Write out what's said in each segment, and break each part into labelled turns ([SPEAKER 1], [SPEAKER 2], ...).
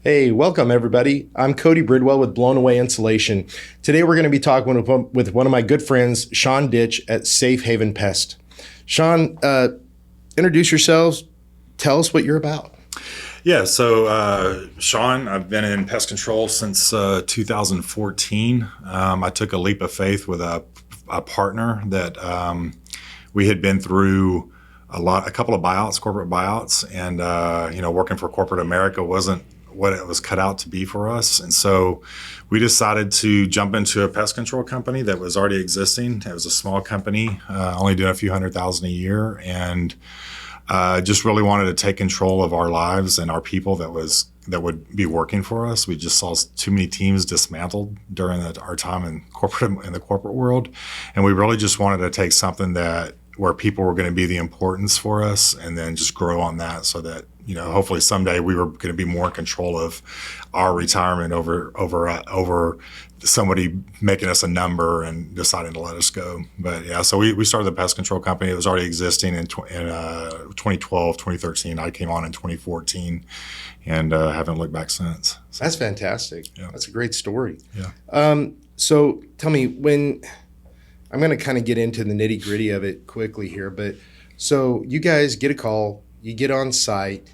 [SPEAKER 1] Hey, welcome everybody. I'm Cody Bridwell with Blown Away Insulation. Today we're going to be talking with one of my good friends, Sean Ditch at Safehaven Pest. Sean, introduce yourselves. Tell us what you're about.
[SPEAKER 2] Yeah, so Sean, I've been in pest control since 2014. I took a leap of faith with a partner that we had been through a couple of buyouts, corporate buyouts, and working for corporate America wasn't what it was cut out to be for us. And so we decided to jump into a pest control company that was already existing. It was a small company, only doing a few $100,000 a year, and just really wanted to take control of our lives and our people that would be working for us. We just saw too many teams dismantled during our time in the corporate world, and we really just wanted to take something where people were going to be the importance for us, and then just grow on that, so that hopefully someday we were going to be more in control of our retirement over somebody making us a number and deciding to let us go. But yeah, so we started the pest control company. It was already existing in 2012, 2013. I came on in 2014 and haven't looked back since. So,
[SPEAKER 1] that's fantastic. Yeah. That's a great story.
[SPEAKER 2] Yeah.
[SPEAKER 1] So tell me, I'm going to kind of get into the nitty gritty of it quickly here, but so you guys get a call, you get on site.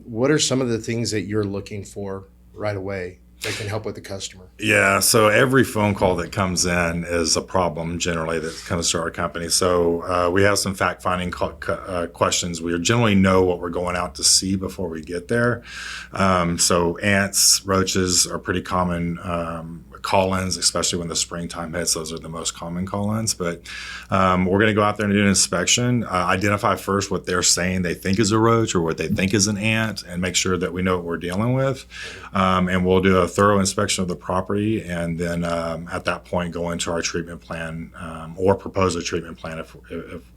[SPEAKER 1] What are some of the things that you're looking for right away that can help with the customer?
[SPEAKER 2] Yeah, so every phone call that comes in is a problem generally that comes to our company. So we have some fact-finding questions. We generally know what we're going out to see before we get there. So ants, roaches are pretty common call-ins, especially when the springtime hits. Those are the most common call-ins. But we're going to go out there and do an inspection, identify first what they're saying they think is a roach or what they think is an ant, and make sure that we know what we're dealing with. And we'll do a thorough inspection of the property, and then at that point go into our treatment plan or propose a treatment plan if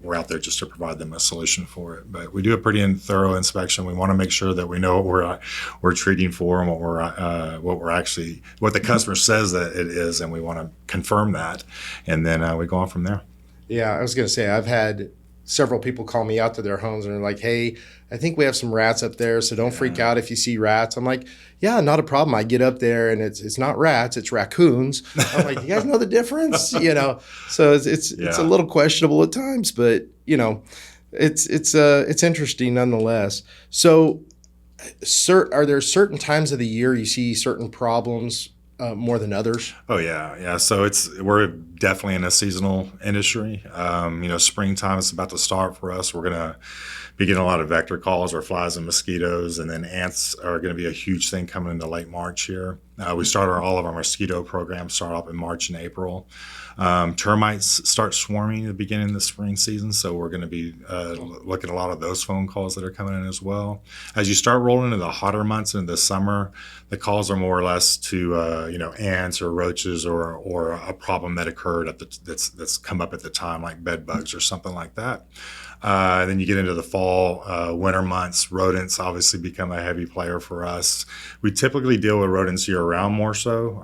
[SPEAKER 2] we're out there just to provide them a solution for it. But we do a pretty thorough inspection. We want to make sure that we know what we're treating for and what the customer says that it is, and we want to confirm that, and then we go on from there.
[SPEAKER 1] Yeah, I was going to say, I've had several people call me out to their homes and they're like, hey, I think we have some rats up there, so don't freak out if you see rats. I'm like, yeah, not a problem. I get up there and it's not rats, it's raccoons. I'm like, you guys know the difference? So it's a little questionable at times, but it's interesting nonetheless. So are there certain times of the year you see certain problems more than others?
[SPEAKER 2] Oh yeah. So we're definitely in a seasonal industry. Springtime is about to start for us. We're gonna be getting a lot of vector calls or flies and mosquitoes, and then ants are going to be a huge thing coming into late March here. We start all of our mosquito programs start up in March and April. Termites start swarming at the beginning of the spring season, so we're going to be looking at a lot of those phone calls that are coming in as well. As you start rolling into the hotter months into the summer, the calls are more or less to ants or roaches or a problem that occurred that's come up at the time, like bed bugs or something like that. Then you get into the fall, winter months. Rodents obviously become a heavy player for us. We typically deal with rodents year-round more so,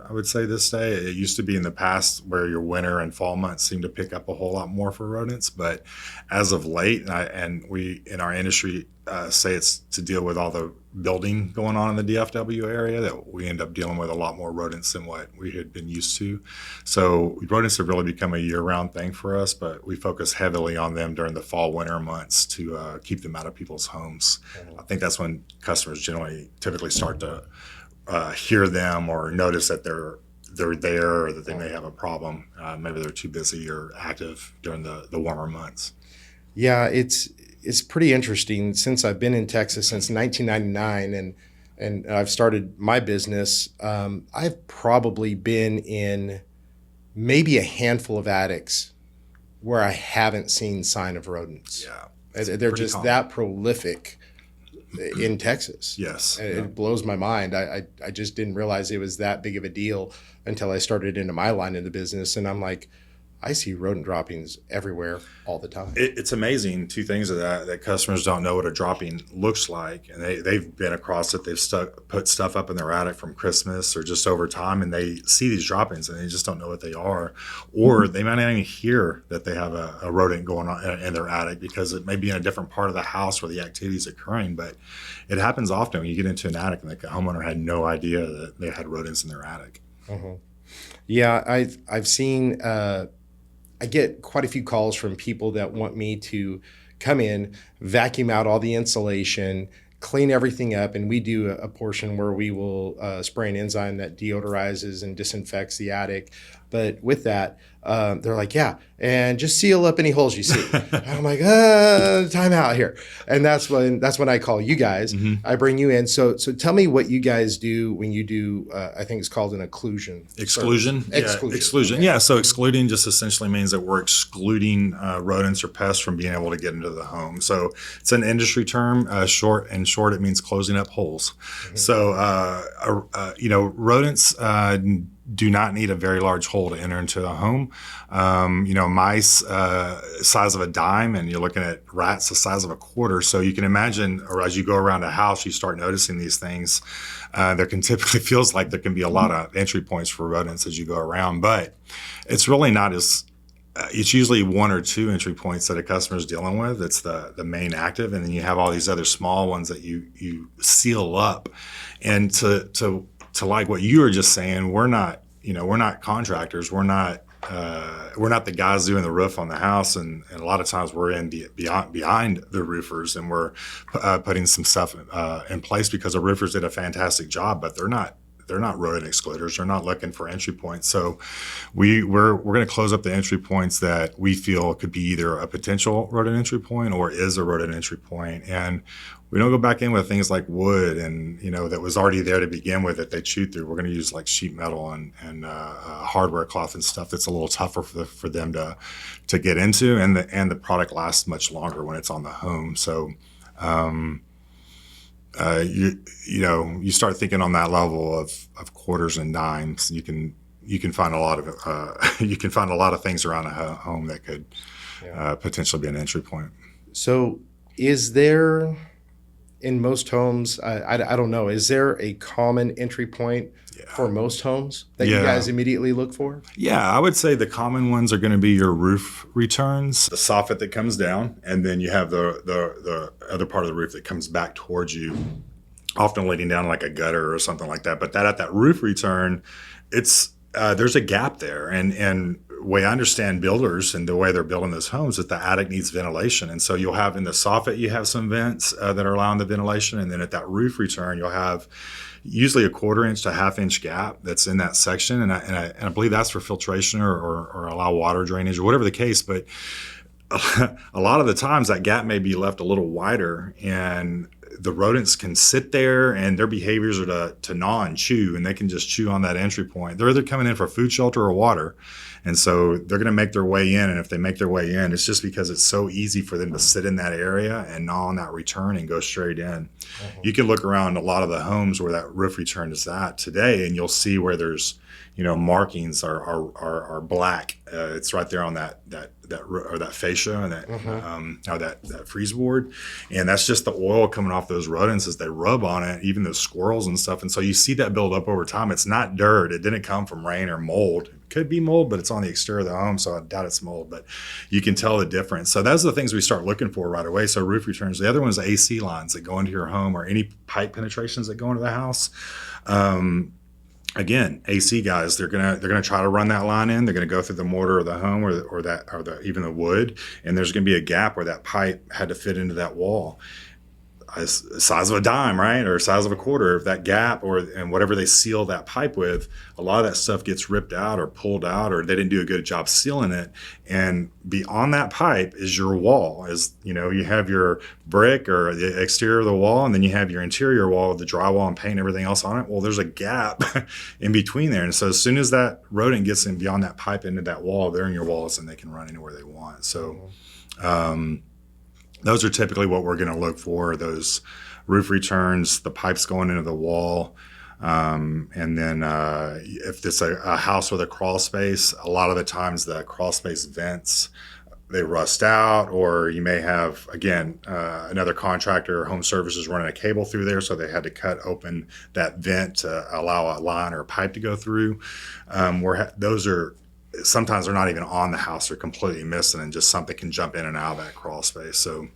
[SPEAKER 2] I would say this day. It used to be in the past where your winter and fall months seem to pick up a whole lot more for rodents. But as of late, and we in our industry say it's to deal with all the building going on in the DFW area, that we end up dealing with a lot more rodents than what we had been used to. So rodents have really become a year-round thing for us, but we focus heavily on them during the fall, winter months to keep them out of people's homes. I think that's when customers typically start to hear them or notice that they're there, or that they may have a problem. Maybe they're too busy or active during the warmer months.
[SPEAKER 1] Yeah, it's pretty interesting. Since I've been in Texas since 1999 and I've started my business, I've probably been in maybe a handful of attics where I haven't seen sign of rodents.
[SPEAKER 2] Yeah,
[SPEAKER 1] they're just common. That prolific in Texas.
[SPEAKER 2] Yes.
[SPEAKER 1] It blows my mind. I just didn't realize it was that big of a deal until I started into my line of the business, and I'm like, I see rodent droppings everywhere all the time.
[SPEAKER 2] It's amazing. Two things of that customers don't know what a dropping looks like, and they've been across it. They've put stuff up in their attic from Christmas or just over time, and they see these droppings and they just don't know what they are, or they might not even hear that they have a rodent going on in their attic because it may be in a different part of the house where the activity is occurring. But it happens often when you get into an attic and the homeowner had no idea that they had rodents in their attic.
[SPEAKER 1] Yeah, I've seen. I get quite a few calls from people that want me to come in, vacuum out all the insulation, clean everything up, and we do a portion where we will spray an enzyme that deodorizes and disinfects the attic. But with that, they're like, yeah, and just seal up any holes you see. I'm like, time out here. And that's when I call you guys. I bring you in. So tell me what you guys do when you do, I think it's called an exclusion.
[SPEAKER 2] Exclusion? Exclusion.
[SPEAKER 1] Okay.
[SPEAKER 2] Yeah, so excluding just essentially means that we're excluding rodents or pests from being able to get into the home. So it's an industry term. Short, it means closing up holes. So, rodents do not need a very large hole to enter into a home. Mice size of a dime, and you're looking at rats the size of a quarter. So you can imagine, or as you go around a house, you start noticing these things. There can typically feels like there can be a lot of entry points for rodents as you go around, but it's really not as. It's usually one or two entry points that a customer is dealing with. It's the main active, and then you have all these other small ones that you seal up. And to like what you were just saying, we're not contractors. We're not the guys doing the roof on the house, and a lot of times we're in behind the roofers, and we're putting some stuff in place because the roofers did a fantastic job, but they're not rodent excluders. They're not looking for entry points. So we're going to close up the entry points that we feel could be either a potential rodent entry point or is a rodent entry point. And we don't go back in with things like wood and, that was already there to begin with that they chewed through. We're going to use like sheet metal and hardware cloth and stuff that's a little tougher for them to get into. And the product lasts much longer when it's on the home. So, you start thinking on that level of quarters and dimes. You can find a lot of things around a home that could potentially be an entry point.
[SPEAKER 1] So, is there in most homes? I don't know. Is there a common entry point for most homes that you guys immediately look for?
[SPEAKER 2] Yeah, I would say the common ones are going to be your roof returns, the soffit that comes down, and then you have the other part of the roof that comes back towards you, often leading down like a gutter or something like that. But that roof return, it's there's a gap there, and the way I understand builders and the way they're building those homes, that the attic needs ventilation. And so you'll have in the soffit, you have some vents that are allowing the ventilation. And then at that roof return, you'll have usually a 1/4 inch to 1/2 inch gap that's in that section. And I believe that's for filtration or allow water drainage or whatever the case. But a lot of the times that gap may be left a little wider, and the rodents can sit there, and their behaviors are to gnaw and chew, and they can just chew on that entry point. They're either coming in for food, shelter, or water. And so they're going to make their way in. And if they make their way in, it's just because it's so easy for them to sit in that area and gnaw on that return and go straight in. You can look around a lot of the homes where that roof return is at today, and you'll see where there's, markings are black. It's right there on that fascia and that freeze board, and that's just the oil coming off those rodents as they rub on it, even those squirrels and stuff. And so you see that build up over time. It's not dirt. It didn't come from rain or mold. It could be mold, but it's on the exterior of the home, so I doubt it's mold. But you can tell the difference. So those are the things we start looking for right away. So roof returns. The other one is AC lines that go into your home, or any pipe penetrations that go into the house. Again, AC guys, they're gonna try to run that line in. They're gonna go through the mortar of the home or even the wood, and there's gonna be a gap where that pipe had to fit into that wall. Size of a dime, right, or size of a quarter. If that gap and whatever they seal that pipe with, a lot of that stuff gets ripped out or pulled out, or they didn't do a good job sealing it. And beyond that pipe is your wall. You have your brick or the exterior of the wall, and then you have your interior wall with the drywall and paint and everything else on it. Well, there's a gap in between there, and so as soon as that rodent gets in beyond that pipe into that wall, they're in your walls and they can run anywhere they want. So. Those are typically what we're going to look for, those roof returns, the pipes going into the wall. And then if it's a house with a crawl space, a lot of the times the crawl space vents, they rust out, or you may have, again, another contractor or home services running a cable through there, so they had to cut open that vent to allow a line or a pipe to go through. Those are sometimes they're not even on the house; they're completely missing, and just something can jump in and out of that crawl space. So,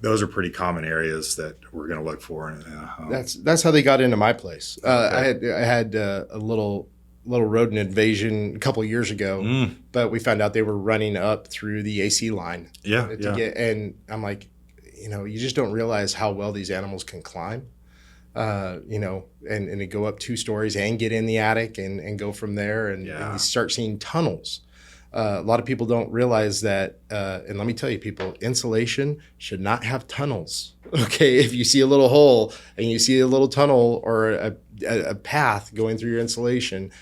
[SPEAKER 2] those are pretty common areas that we're going to look for in a home.
[SPEAKER 1] That's how they got into my place. Okay. I had a little rodent invasion a couple of years ago, but we found out they were running up through the AC line. And I'm like, you just don't realize how well these animals can climb, and they go up 2 stories and get in the attic and go from there. And you start seeing tunnels. A lot of people don't realize that. And let me tell you, people, insulation should not have tunnels. Okay. If you see a little hole and you see a little tunnel or a path going through your insulation,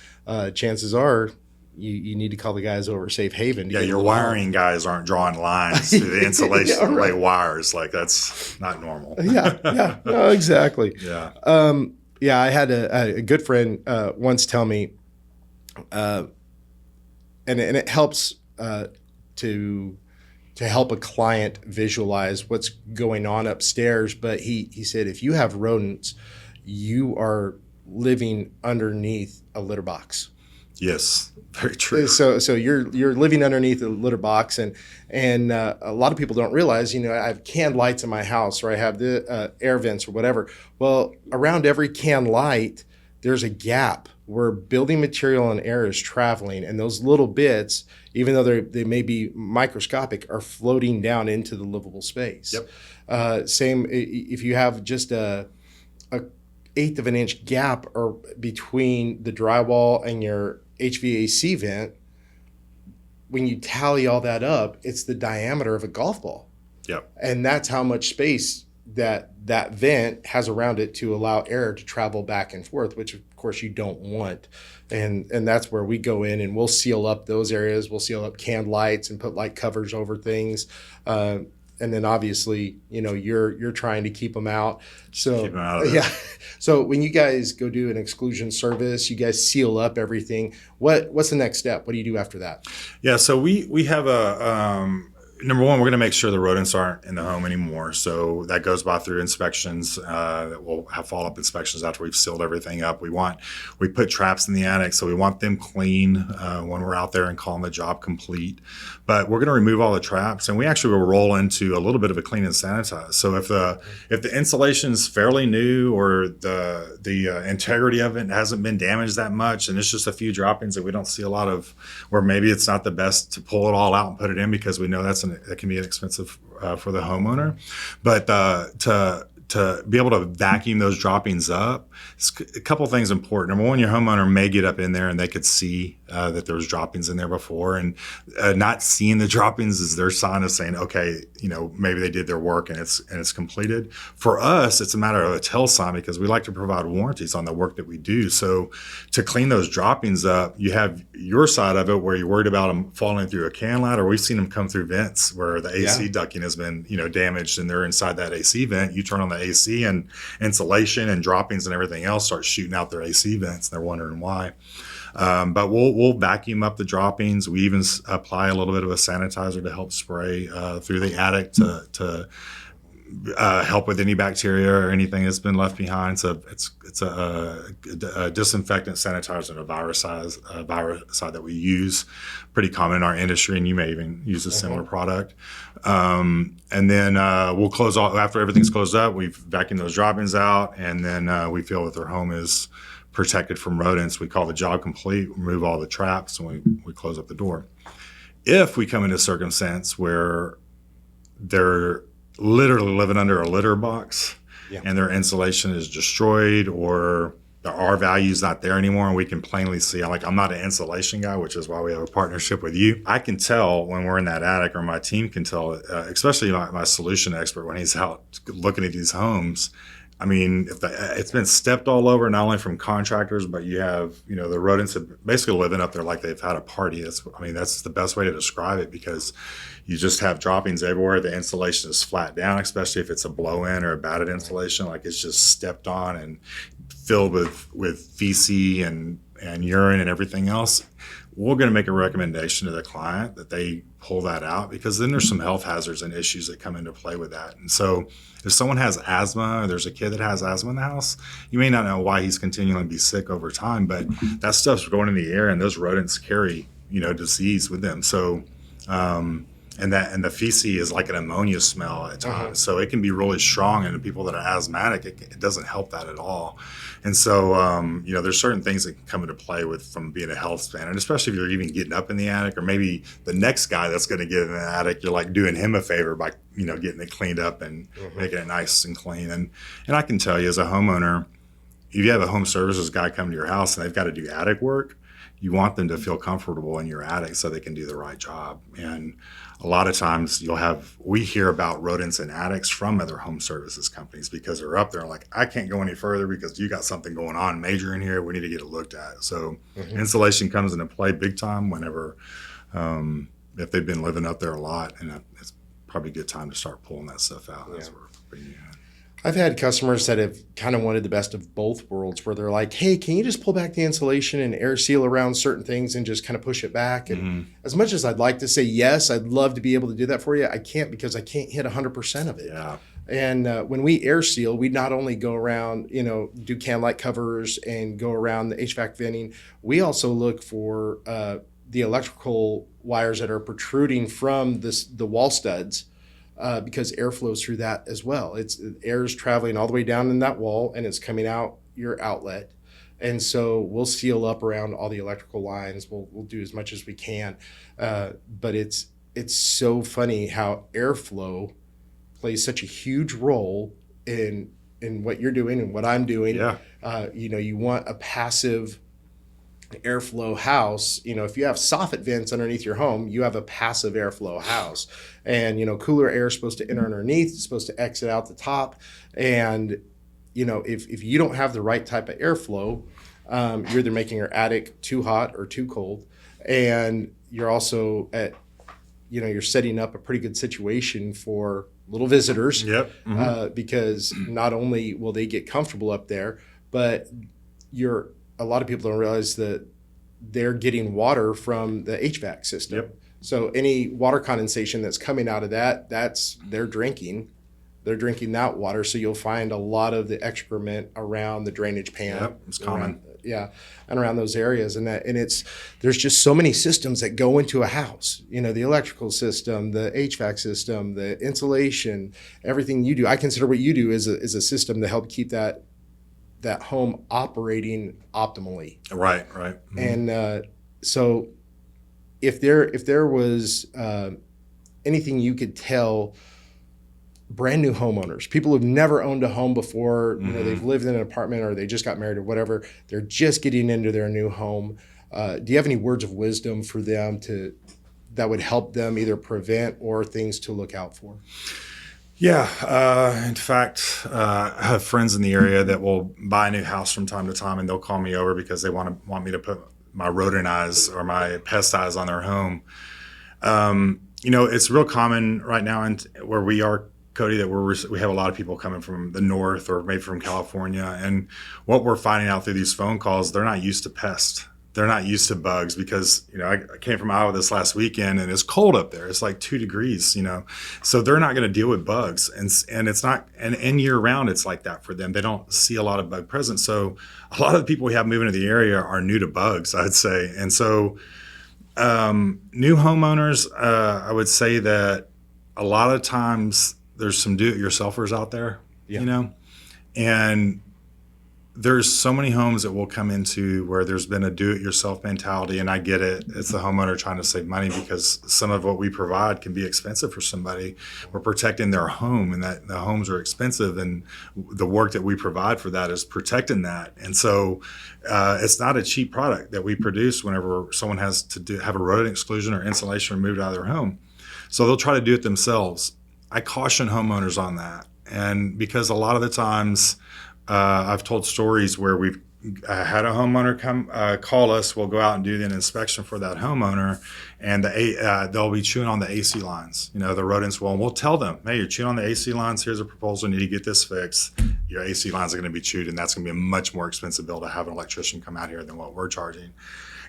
[SPEAKER 1] chances are you need to call the guys over at Safehaven.
[SPEAKER 2] Your wiring guys aren't drawing lines through the insulation to lay wires. Like, that's not normal.
[SPEAKER 1] No, exactly. I had a good friend once tell me, and it helps to help a client visualize what's going on upstairs. But he said, if you have rodents, you are living underneath a litter box.
[SPEAKER 2] Yes, very true.
[SPEAKER 1] So you're living underneath a litter box, and a lot of people don't realize, I have canned lights in my house, or I have the air vents or whatever. Well, around every canned light, there's a gap where building material and air is traveling, and those little bits, even though they may be microscopic, are floating down into the livable space. Same if you have just a 1/8 of an inch gap or between the drywall and your HVAC vent. When you tally all that up, it's the diameter of a golf ball. And that's how much space that vent has around it to allow air to travel back and forth, which of course you don't want. And that's where we go in and we'll seal up those areas. We'll seal up canned lights and put light covers over things. And then obviously, you're trying to keep them out. So
[SPEAKER 2] keep them out of it.
[SPEAKER 1] So when you guys go do an exclusion service, you guys seal up everything. What's the next step? What do you do after that?
[SPEAKER 2] So we have number one, we're going to make sure the rodents aren't in the home anymore. So that goes by through inspections. We'll have follow-up inspections after we've sealed everything up. We put traps in the attic, so we want them clean when we're out there and calling the job complete. But we're going to remove all the traps, and we actually will roll into a little bit of a clean and sanitize. So if the insulation is fairly new, or the integrity of it hasn't been damaged that much, and it's just a few droppings that we don't see a lot of, where maybe it's not the best to pull it all out and put it in, because we know that can be inexpensive for the homeowner. But to be able to vacuum those droppings up, a couple of things important. Number one, your homeowner may get up in there and they could see that there was droppings in there before, and not seeing the droppings is their sign of saying, okay, maybe they did their work and it's completed. For us, it's a matter of a tell sign, because we like to provide warranties on the work that we do. So to clean those droppings up, you have your side of it where you're worried about them falling through a can light, or we've seen them come through vents where the AC ducting has been damaged and they're inside that AC vent. You turn on the AC and insulation and droppings and everything else start shooting out their AC vents, and they're wondering why. But we'll vacuum up the droppings. We even apply a little bit of a sanitizer to help spray through the attic to help with any bacteria or anything that's been left behind. So it's a disinfectant, sanitizer, and a viricide that we use, pretty common in our industry, and you may even use a similar product. And then we'll close off after everything's closed up. We vacuum those droppings out, and then we feel that their home is protected from rodents. We call the job complete, remove all the traps, and we close up the door. If we come into a circumstance where they're literally living under a litter box and their insulation is destroyed, or the R value is not there anymore, and we can plainly see, I'm not an insulation guy, which is why we have a partnership with you. I can tell when we're in that attic, or my team can tell, especially my solution expert, when he's out looking at these homes. I mean, it's been stepped all over, not only from contractors, but you have, the rodents have basically living up there like they've had a party. That's the best way to describe it, because you just have droppings everywhere. The insulation is flat down, especially if it's a blow-in or a batted insulation, like it's just stepped on and filled with feces and urine and everything else. We're going to make a recommendation to the client that they pull that out, because then there's some health hazards and issues that come into play with that. And so if someone has asthma, or there's a kid that has asthma in the house, you may not know why he's continuing to be sick over time, but that stuff's going in the air, and those rodents carry, disease with them. So, and the feces is like an ammonia smell at times. So it can be really strong, and people that are asthmatic, it doesn't help that at all. And so, there's certain things that can come into play from being a health span, and especially if you're even getting up in the attic, or maybe the next guy that's going to get in the attic, you're like doing him a favor by, getting it cleaned up and making it nice and clean. And I can tell you, as a homeowner, if you have a home services guy come to your house and they've got to do attic work, you want them to feel comfortable in your attic so they can do the right job. And a lot of times we hear about rodents in attics from other home services companies, because they're up there like, I can't go any further because you got something going on major in here. We need to get it looked at. So insulation comes into play big time whenever, if they've been living up there a lot, and it's probably a good time to start pulling that stuff out.
[SPEAKER 1] Yeah.
[SPEAKER 2] As we're bringing it in.
[SPEAKER 1] I've had customers that have kind of wanted the best of both worlds, where they're like, hey, can you just pull back the insulation and air seal around certain things and just kind of push it back? And as much as I'd like to say yes, I'd love to be able to do that for you, I can't, because I can't hit 100% of it.
[SPEAKER 2] Yeah.
[SPEAKER 1] And when we air seal, we not only go around, do can light covers and go around the HVAC venting, we also look for the electrical wires that are protruding from the wall studs. Because air flows through that as well. Air is traveling all the way down in that wall, and it's coming out your outlet. And so we'll seal up around all the electrical lines. We'll do as much as we can. But it's so funny how airflow plays such a huge role in what you're doing and what I'm doing.
[SPEAKER 2] Yeah.
[SPEAKER 1] You want a passive airflow house. If you have soffit vents underneath your home, you have a passive airflow house. And cooler air is supposed to enter underneath, it's supposed to exit out the top. And if you don't have the right type of airflow, you're either making your attic too hot or too cold, and you're also you're setting up a pretty good situation for little visitors.
[SPEAKER 2] Yep.
[SPEAKER 1] Because not only will they get comfortable up there, but a lot of people don't realize that they're getting water from the HVAC system.
[SPEAKER 2] Yep.
[SPEAKER 1] So any water condensation that's coming out of that's they're drinking that water. So you'll find a lot of the excrement around the drainage pan.
[SPEAKER 2] Yep, it's common.
[SPEAKER 1] And around those areas, there's just so many systems that go into a house. The electrical system, the HVAC system, the insulation, everything you do. I consider what you do is a system to help keep that home operating optimally.
[SPEAKER 2] Right.
[SPEAKER 1] And so if there was anything you could tell brand new homeowners, people who've never owned a home before, they've lived in an apartment or they just got married or whatever, they're just getting into their new home. Do you have any words of wisdom for them that would help them either prevent or things to look out for?
[SPEAKER 2] Yeah. In fact, I have friends in the area that will buy a new house from time to time, and they'll call me over because they want me to put my rodent eyes or my pest eyes on their home. It's real common right now where we are, Cody, that we have a lot of people coming from the north or maybe from California. And what we're finding out through these phone calls, they're not used to pests. They're not used to bugs because, I came from Iowa this last weekend and it's cold up there. It's like 2 degrees, so they're not going to deal with bugs. And it's not, and year round, it's like that for them. They don't see a lot of bug presence. So a lot of the people we have moving to the area are new to bugs, I'd say. And so new homeowners, I would say that a lot of times there's some do-it-yourselfers out there, and there's so many homes that we'll come into where there's been a do-it-yourself mentality, and I get it. It's the homeowner trying to save money because some of what we provide can be expensive for somebody. We're protecting their home, and that the homes are expensive, and the work that we provide for that is protecting that. And so it's not a cheap product that we produce whenever someone has to have a rodent exclusion or insulation removed out of their home. So they'll try to do it themselves. I caution homeowners on that. And because a lot of the times I've told stories where we've had a homeowner come call us. We'll go out and do an inspection for that homeowner, and they'll be chewing on the AC lines. The rodents will. And we'll tell them, "Hey, you're chewing on the AC lines. Here's a proposal. You need to get this fixed. Your AC lines are going to be chewed, and that's going to be a much more expensive bill to have an electrician come out here than what we're charging."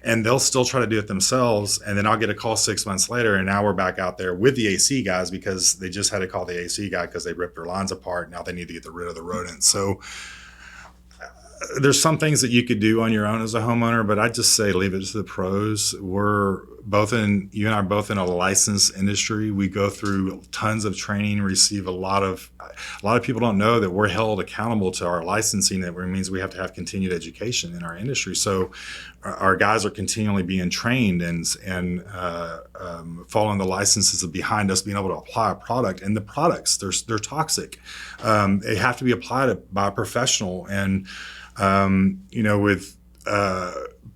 [SPEAKER 2] And they'll still try to do it themselves. And then I'll get a call 6 months later, and now we're back out there with the AC guys because they just had to call the AC guy because they ripped their lines apart. Now they need to get rid of the rodents. So there's some things that you could do on your own as a homeowner, but I just say leave it to the pros. You and I are both in a licensed industry. We go through tons of training, receive a lot of people don't know that we're held accountable to our licensing. That means we have to have continued education in our industry. So our guys are continually being trained and following the licenses behind us, being able to apply a product. And the products, they're toxic. They have to be applied by a professional. And with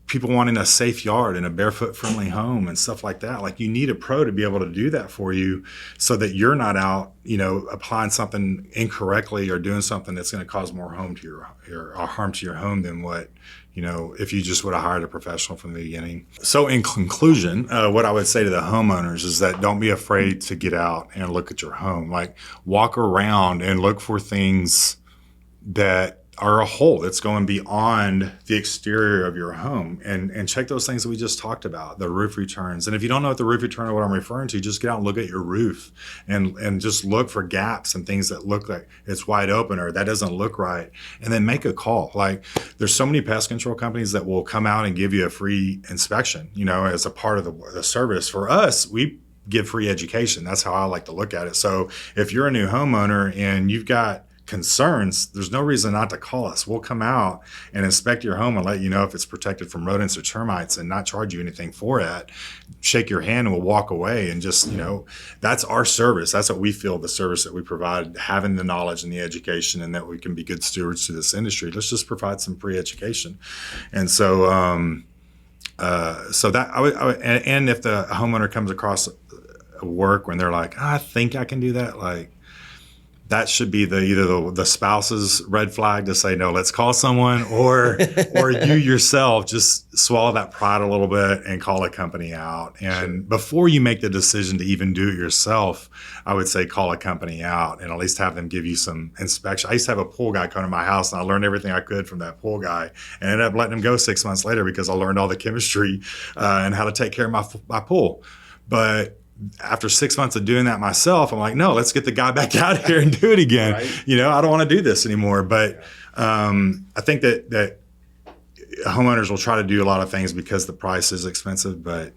[SPEAKER 2] people wanting a safe yard and a barefoot friendly home and stuff like that, like you need a pro to be able to do that for you so that you're not out, applying something incorrectly or doing something that's going to cause more harm to your home than what, if you just would have hired a professional from the beginning. So in conclusion, what I would say to the homeowners is that don't be afraid to get out and look at your home. Like walk around and look for things that are a whole that's going beyond the exterior of your home, and check those things that we just talked about, the roof returns. And if you don't know what the roof return or what I'm referring to, just get out and look at your roof and just look for gaps and things that look like it's wide open or that doesn't look right, and then make a call. Like there's so many pest control companies that will come out and give you a free inspection, as a part of the service. For us, we give free education. That's how I like to look at it. So if you're a new homeowner and you've got concerns, there's no reason not to call us. We'll come out and inspect your home and let you know if it's protected from rodents or termites and not charge you anything for it. Shake your hand and we'll walk away. And just, that's our service. That's what we feel, the service that we provide, having the knowledge and the education, and that we can be good stewards to this industry. Let's just provide some free education. And so, and if the homeowner comes across work when they're like, I think I can do that, like, that should be either the spouse's red flag to say, no, let's call someone, or you yourself just swallow that pride a little bit and call a company out. And before you make the decision to even do it yourself, I would say call a company out and at least have them give you some inspection. I used to have a pool guy come to my house, and I learned everything I could from that pool guy, and ended up letting him go 6 months later because I learned all the chemistry and how to take care of my pool. But after 6 months of doing that myself, I'm like, no, let's get the guy back out here and do it again. Right. I don't want to do this anymore. But I think that homeowners will try to do a lot of things because the price is expensive, but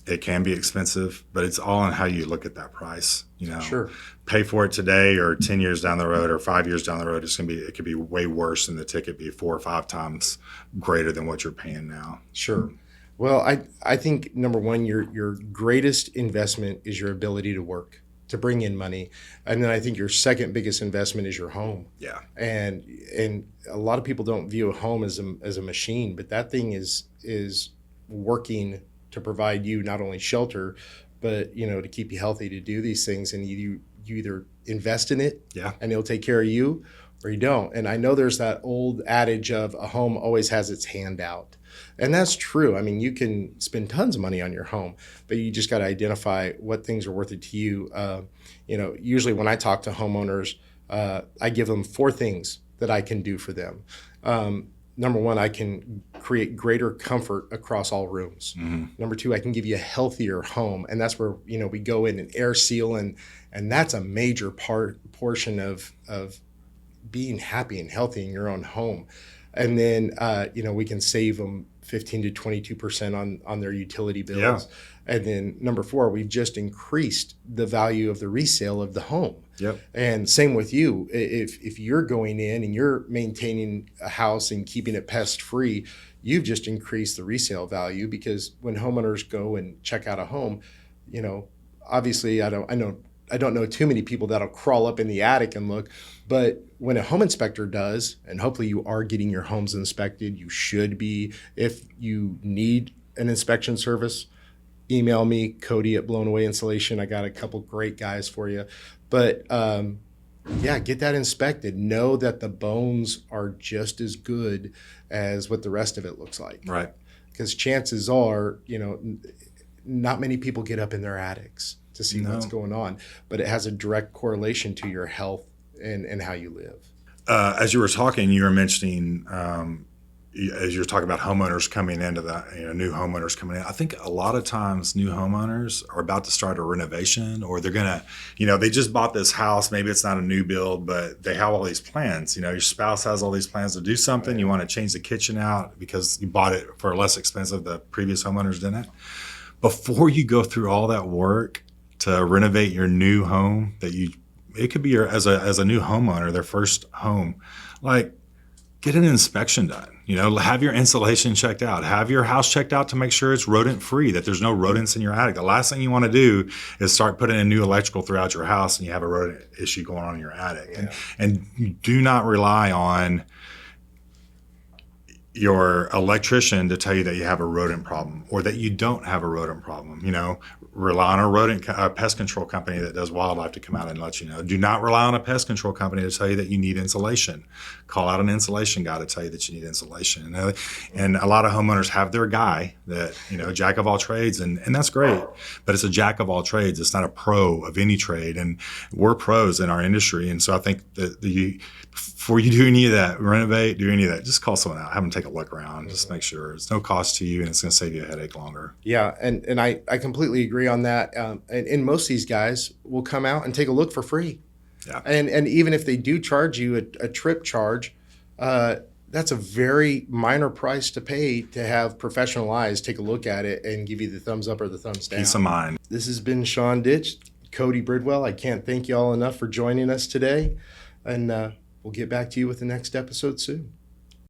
[SPEAKER 2] it can be expensive. But it's all on how you look at that price.
[SPEAKER 1] Sure.
[SPEAKER 2] Pay for it today or 10 years down the road or 5 years down the road. It could be way worse than the ticket be 4 or 5 times greater than what you're paying now.
[SPEAKER 1] Sure. Well, I think, number one, your greatest investment is your ability to work, to bring in money. And then I think your second biggest investment is your home. Yeah. And a lot of people don't view a home as a machine, but that thing is working to provide you not only shelter, but, to keep you healthy, to do these things. And you either invest in it, and it'll take care of you, or you don't. And I know there's that old adage of a home always has its hand out. And that's true. I mean, you can spend tons of money on your home, but you just got to identify what things are worth it to you. Usually when I talk to homeowners, I give them 4 things that I can do for them. Number one, I can create greater comfort across all rooms. Mm-hmm. Number 2, I can give you a healthier home. And that's where, we go in and air seal, and that's a major portion of being happy and healthy in your own home. And then, we can save them 15 to 22% on their utility bills. Yeah. And then number 4, we've just increased the value of the resale of the home. Yep. And same with you. If you're going in and you're maintaining a house and keeping it pest free, you've just increased the resale value, because when homeowners go and check out a home, obviously I don't know too many people that'll crawl up in the attic and look, but when a home inspector does, and hopefully you are getting your homes inspected, you should be. If you need an inspection service, email me, Cody at Blown Away Insulation. I got a couple great guys for you. But Yeah, get that inspected. Know that the bones are just as good as what the rest of it looks like.
[SPEAKER 2] Right.
[SPEAKER 1] Because chances are, not many people get up in their attics to see what's
[SPEAKER 2] No.
[SPEAKER 1] going on, but it has a direct correlation to your health and how you live.
[SPEAKER 2] As you were talking, you were mentioning, as you're talking about homeowners coming into that, new homeowners coming in. I think a lot of times new homeowners are about to start a renovation, or they're going to, they just bought this house. Maybe it's not a new build, but they have all these plans. Your spouse has all these plans to do something.
[SPEAKER 1] Right.
[SPEAKER 2] You want to change the kitchen out because you bought it for less expensive. The previous homeowners didn't. Before you go through all that work to renovate your new home, it could be as a new homeowner, their first home, like, get an inspection done. Have your insulation checked out. Have your house checked out to make sure it's rodent free, that there's no rodents in your attic. The last thing you want to do is start putting in new electrical throughout your house and you have a rodent issue going on in your attic.
[SPEAKER 1] Yeah.
[SPEAKER 2] And do not rely on your electrician to tell you that you have a rodent problem or that you don't have a rodent problem. Rely on a pest control company that does wildlife to come out and let you know. Do not rely on a pest control company to tell you that you need insulation. Call out an insulation guy to tell you that you need insulation. And a lot of homeowners have their guy that, jack of all trades, and that's great, but it's a jack of all trades. It's not a pro of any trade. And we're pros in our industry. And so I think that before you do any of that, renovate, do any of that, just call someone out, have them take a look around, just make sure it's no cost to you and it's going to save you a headache longer.
[SPEAKER 1] Yeah, and I completely agree on that. And most of these guys will come out and take a look for free.
[SPEAKER 2] Yeah.
[SPEAKER 1] And even if they do charge you a trip charge, that's a very minor price to pay to have professional eyes take a look at it and give you the thumbs up or the thumbs down.
[SPEAKER 2] Peace of mind.
[SPEAKER 1] This has been Sean Ditch, Cody Bridwell. I can't thank you all enough for joining us today. And we'll get back to you with the next episode soon.